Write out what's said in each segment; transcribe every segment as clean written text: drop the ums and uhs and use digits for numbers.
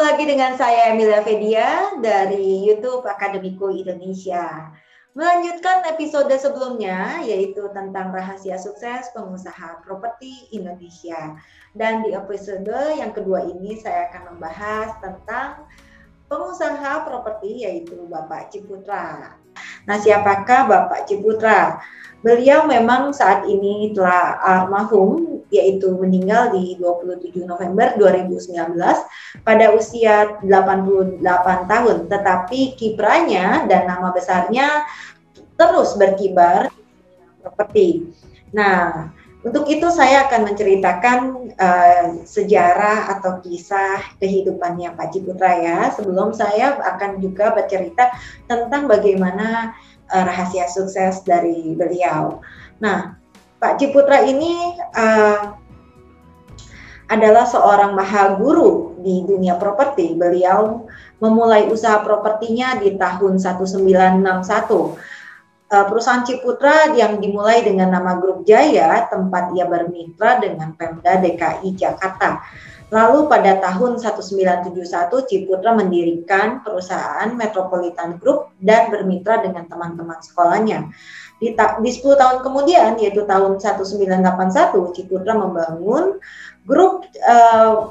lagi dengan saya Emilia Fedia dari YouTube Akademiku Indonesia. Melanjutkan episode sebelumnya yaitu tentang rahasia sukses pengusaha properti Indonesia. Dan di episode yang kedua ini saya akan membahas tentang pengusaha properti yaitu Bapak Ciputra. Nah, siapakah Bapak Ciputra? Beliau memang saat ini telah almarhum, yaitu meninggal di 27 November 2019 pada usia 88 tahun. Tetapi kiprahnya dan nama besarnya terus berkibar seperti. Nah, untuk itu saya akan menceritakan sejarah atau kisah kehidupannya Pak Ciputra ya. Sebelum saya akan juga bercerita tentang bagaimana rahasia sukses dari beliau. Nah, Pak Ciputra ini adalah seorang mahaguru di dunia properti. Beliau memulai usaha propertinya di tahun 1961. Perusahaan Ciputra yang dimulai dengan nama Grup Jaya, tempat ia bermitra dengan Pemda DKI Jakarta. Lalu pada tahun 1971 Ciputra mendirikan perusahaan Metropolitan Group dan bermitra dengan teman-teman sekolahnya. Di 10 tahun kemudian, yaitu tahun 1981, Ciputra membangun grup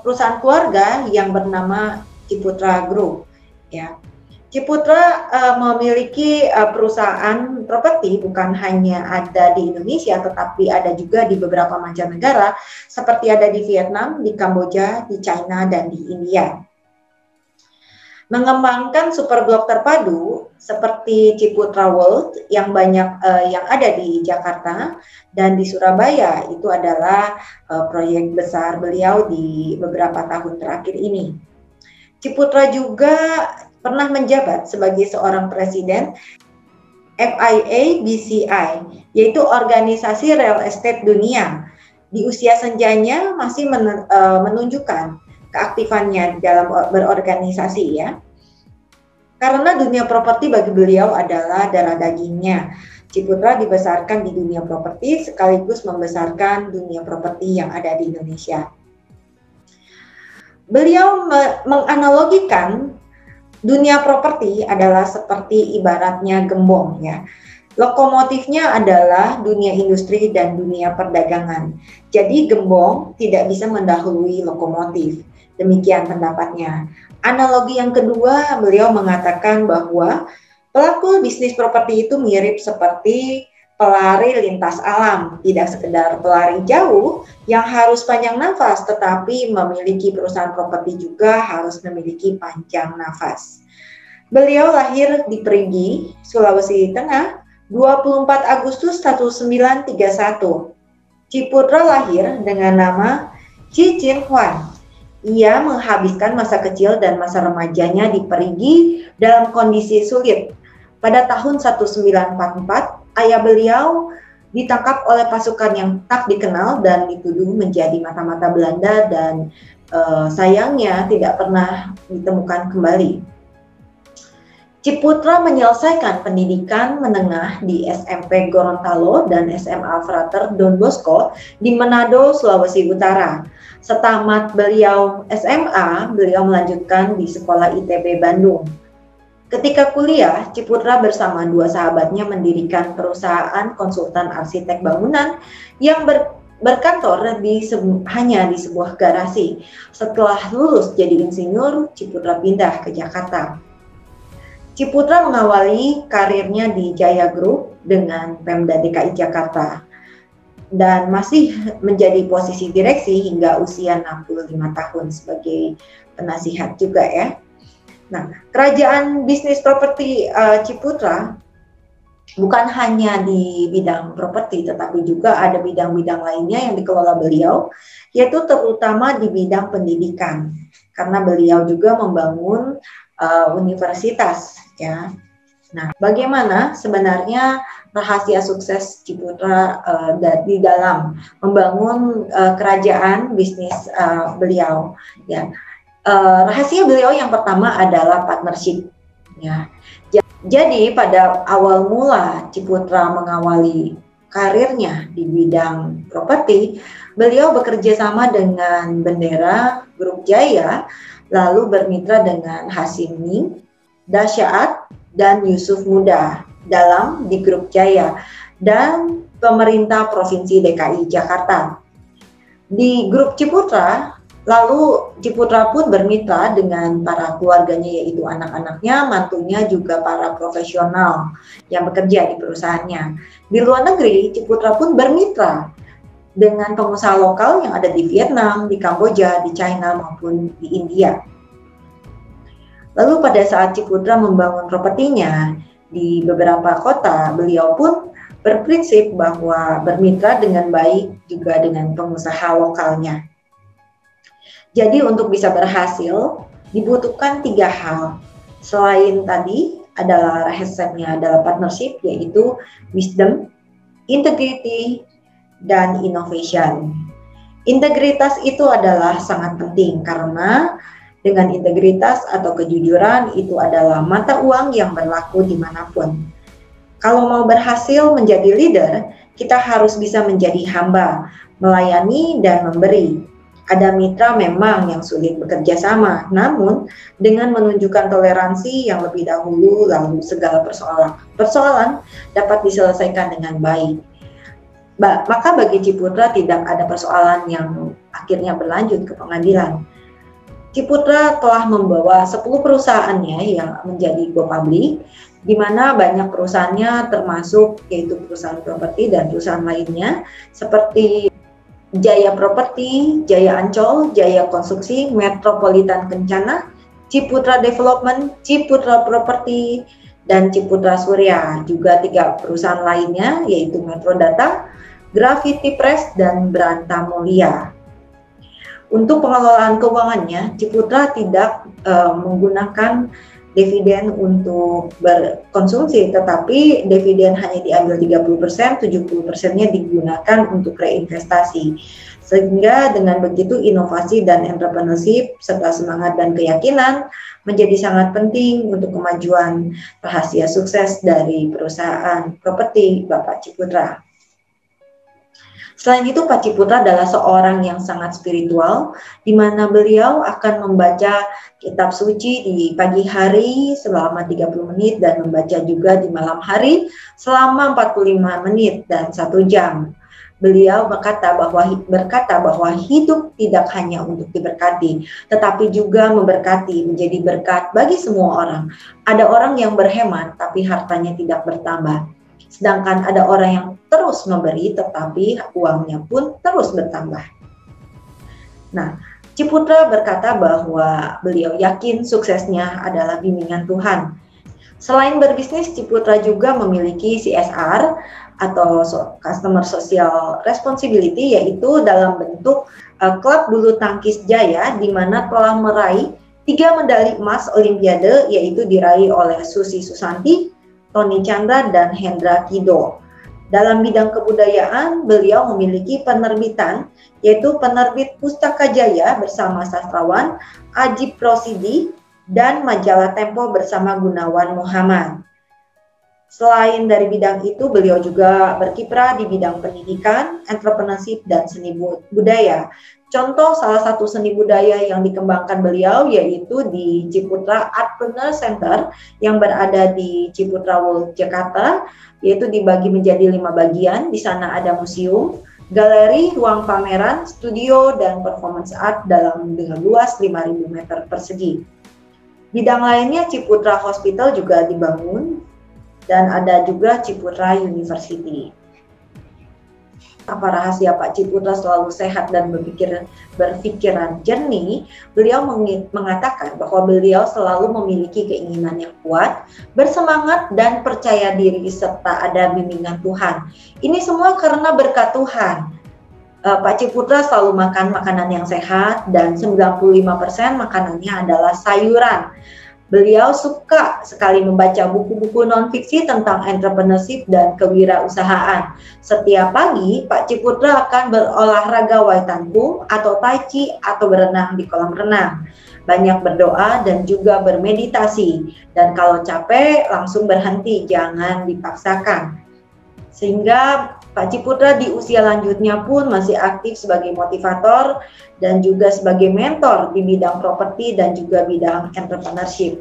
perusahaan keluarga yang bernama Ciputra Group. Ya. Ciputra memiliki perusahaan properti bukan hanya ada di Indonesia, tetapi ada juga di beberapa mancanegara, seperti ada di Vietnam, di Kamboja, di China, dan di India. Mengembangkan super blok terpadu seperti Ciputra World yang banyak yang ada di Jakarta dan di Surabaya itu adalah proyek besar beliau di beberapa tahun terakhir ini. Ciputra juga pernah menjabat sebagai seorang presiden FIA BCI, yaitu organisasi real estate dunia. Di usia senjanya masih menunjukkan keaktifannya dalam berorganisasi ya. Karena dunia properti bagi beliau adalah darah dagingnya. Ciputra dibesarkan di dunia properti sekaligus membesarkan dunia properti yang ada di Indonesia. Beliau menganalogikan dunia properti adalah seperti ibaratnya gembong ya. Lokomotifnya adalah dunia industri dan dunia perdagangan. Jadi gembong tidak bisa mendahului lokomotif. Demikian pendapatnya. Analogi yang kedua, beliau mengatakan bahwa pelaku bisnis properti itu mirip seperti pelari lintas alam, tidak sekedar pelari jauh yang harus panjang nafas, tetapi memiliki perusahaan properti juga harus memiliki panjang nafas. Beliau lahir di Perigi, Sulawesi Tengah, 24 Agustus 1931. Ciputra lahir dengan nama Chi Chin Huan. Ia menghabiskan masa kecil dan masa remajanya di Perigi dalam kondisi sulit. Pada tahun 1944, ayah beliau ditangkap oleh pasukan yang tak dikenal dan dituduh menjadi mata-mata Belanda dan sayangnya tidak pernah ditemukan kembali. Ciputra menyelesaikan pendidikan menengah di SMP Gorontalo dan SMA Frater Don Bosco di Manado, Sulawesi Utara. Setamat beliau SMA, beliau melanjutkan di Sekolah ITB Bandung. Ketika kuliah, Ciputra bersama dua sahabatnya mendirikan perusahaan konsultan arsitek bangunan yang berkantor hanya di sebuah garasi. Setelah lulus jadi insinyur, Ciputra pindah ke Jakarta. Ciputra mengawali karirnya di Jaya Group dengan Pemda DKI Jakarta dan masih menjadi posisi direksi hingga usia 65 tahun sebagai penasihat juga ya. Nah, kerajaan bisnis properti Ciputra bukan hanya di bidang properti, tetapi juga ada bidang-bidang lainnya yang dikelola beliau, yaitu terutama di bidang pendidikan, karena beliau juga membangun universitas, ya. Nah, bagaimana sebenarnya rahasia sukses Ciputra di dalam membangun kerajaan bisnis beliau, ya? Rahasia beliau yang pertama adalah partnership, ya. Jadi pada awal mula Ciputra mengawali karirnya di bidang properti, beliau bekerja sama dengan Bendera Grup Jaya lalu bermitra dengan Hasimi, Dasyaat, dan Yusuf Muda di grup Jaya, dan pemerintah Provinsi DKI Jakarta. Di grup Ciputra, lalu Ciputra pun bermitra dengan para keluarganya, yaitu anak-anaknya, mantunya, juga para profesional yang bekerja di perusahaannya. Di luar negeri, Ciputra pun bermitra dengan pengusaha lokal yang ada di Vietnam, di Kamboja, di China, maupun di India. Lalu pada saat Ciputra membangun propertinya di beberapa kota, beliau pun berprinsip bahwa bermitra dengan baik juga dengan pengusaha lokalnya. Jadi untuk bisa berhasil dibutuhkan 3 hal. Selain tadi adalah resepnya adalah partnership, yaitu wisdom, integrity, dan innovation. Integritas itu adalah sangat penting karena dengan integritas atau kejujuran itu adalah mata uang yang berlaku dimanapun. Kalau mau berhasil menjadi leader, kita harus bisa menjadi hamba, melayani dan memberi. Ada mitra memang yang sulit bekerja sama, namun dengan menunjukkan toleransi yang lebih dahulu, lalu segala persoalan dapat diselesaikan dengan baik. Maka bagi Ciputra tidak ada persoalan yang akhirnya berlanjut ke pengadilan. Ciputra telah membawa 10 perusahaannya yang menjadi go public, di mana banyak perusahaannya termasuk yaitu perusahaan properti dan perusahaan lainnya seperti Jaya Properti, Jaya Ancol, Jaya Konstruksi, Metropolitan Kencana, Ciputra Development, Ciputra Properti, dan Ciputra Surya. Juga 3 perusahaan lainnya yaitu Metro Data, Gravity Press, dan Branta Mulia. Untuk pengelolaan keuangannya, Ciputra tidak menggunakan dividen untuk berkonsumsi, tetapi dividen hanya diambil 30%, 70%-nya digunakan untuk reinvestasi. Sehingga dengan begitu inovasi dan entrepreneurship serta semangat dan keyakinan menjadi sangat penting untuk kemajuan rahasia sukses dari perusahaan properti Bapak Ciputra. Selain itu, Pak Ciputra adalah seorang yang sangat spiritual, di mana beliau akan membaca kitab suci di pagi hari selama 30 menit dan membaca juga di malam hari selama 45 menit dan 1 jam. Beliau berkata bahwa hidup tidak hanya untuk diberkati, tetapi juga memberkati, menjadi berkat bagi semua orang. Ada orang yang berhemat, tapi hartanya tidak bertambah. Sedangkan ada orang yang terus memberi tetapi uangnya pun terus bertambah. Nah, Ciputra berkata bahwa beliau yakin suksesnya adalah bimbingan Tuhan. Selain berbisnis, Ciputra juga memiliki CSR atau Customer Social Responsibility, yaitu dalam bentuk klub bulu tangkis Jaya, di mana telah meraih 3 medali emas Olimpiade, yaitu diraih oleh Susi Susanti, Tony Chandra, dan Hendra Kido. Dalam bidang kebudayaan, beliau memiliki penerbitan, yaitu penerbit Pustaka Jaya bersama sastrawan Ajib Rosidi dan majalah Tempo bersama Gunawan Muhammad. Selain dari bidang itu, beliau juga berkiprah di bidang pendidikan, entrepreneurship, dan seni budaya. Contoh salah satu seni budaya yang dikembangkan beliau yaitu di Ciputra Artpreneur Center yang berada di Ciputra World Jakarta, yaitu dibagi menjadi 5 bagian. Di sana ada museum, galeri, ruang pameran, studio, dan performance art dengan luas 5.000 meter persegi. Bidang lainnya Ciputra Hospital juga dibangun dan ada juga Ciputra University. Apa rahasia Pak Ciputra selalu sehat dan berpikiran jernih? Beliau mengatakan bahwa beliau selalu memiliki keinginan yang kuat, bersemangat, dan percaya diri serta ada bimbingan Tuhan. Ini semua karena berkat Tuhan. Pak Ciputra selalu makan makanan yang sehat dan 95% makanannya adalah sayuran. Beliau suka sekali membaca buku-buku non-fiksi tentang entrepreneurship dan kewirausahaan. Setiap pagi, Pak Ciputra akan berolahraga waitanpung atau tai chi atau berenang di kolam renang. Banyak berdoa dan juga bermeditasi. Dan kalau capek, langsung berhenti, jangan dipaksakan. Sehingga Pak Ciputra di usia lanjutnya pun masih aktif sebagai motivator dan juga sebagai mentor di bidang properti dan juga bidang entrepreneurship.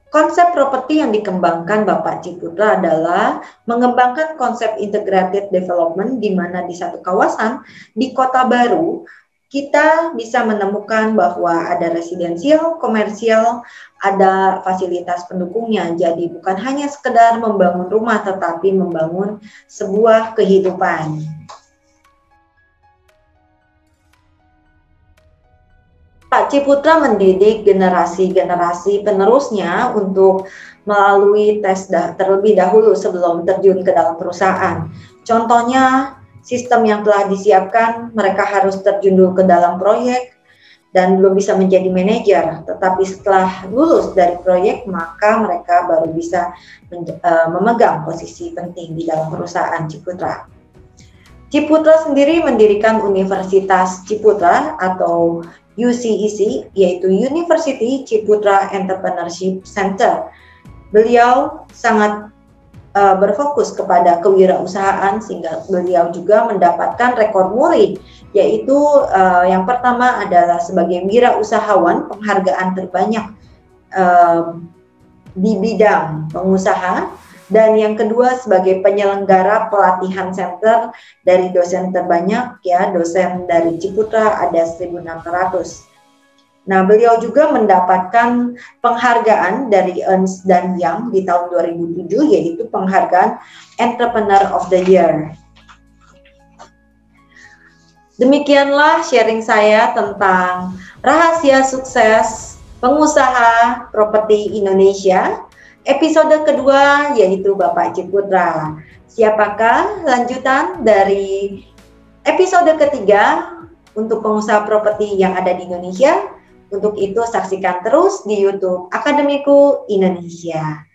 Konsep properti yang dikembangkan Bapak Ciputra adalah mengembangkan konsep integrated development, di mana di satu kawasan di Kota Baru kita bisa menemukan bahwa ada residensial, komersial, ada fasilitas pendukungnya. Jadi bukan hanya sekedar membangun rumah, tetapi membangun sebuah kehidupan. Pak Ciputra mendidik generasi-generasi penerusnya untuk melalui tes terlebih dahulu sebelum terjun ke dalam perusahaan. Contohnya, sistem yang telah disiapkan, mereka harus terjun dulu ke dalam proyek dan belum bisa menjadi manajer. Tetapi setelah lulus dari proyek, maka mereka baru bisa memegang posisi penting di dalam perusahaan Ciputra. Ciputra sendiri mendirikan Universitas Ciputra atau UCEC, yaitu University Ciputra Entrepreneurship Center. Beliau sangat berfokus kepada kewirausahaan, sehingga beliau juga mendapatkan rekor muri, yaitu yang pertama adalah sebagai wirausahawan, penghargaan terbanyak di bidang pengusaha, dan yang kedua sebagai penyelenggara pelatihan center dari dosen terbanyak, ya, dosen dari Ciputra ada 1.600. Nah, beliau juga mendapatkan penghargaan dari Ernst & Young di tahun 2007, yaitu penghargaan Entrepreneur of the Year. Demikianlah sharing saya tentang rahasia sukses pengusaha properti Indonesia. Episode kedua yaitu Bapak Ciputra. Siapakah lanjutan dari episode ketiga untuk pengusaha properti yang ada di Indonesia? Untuk itu saksikan terus di YouTube Akademiku Indonesia.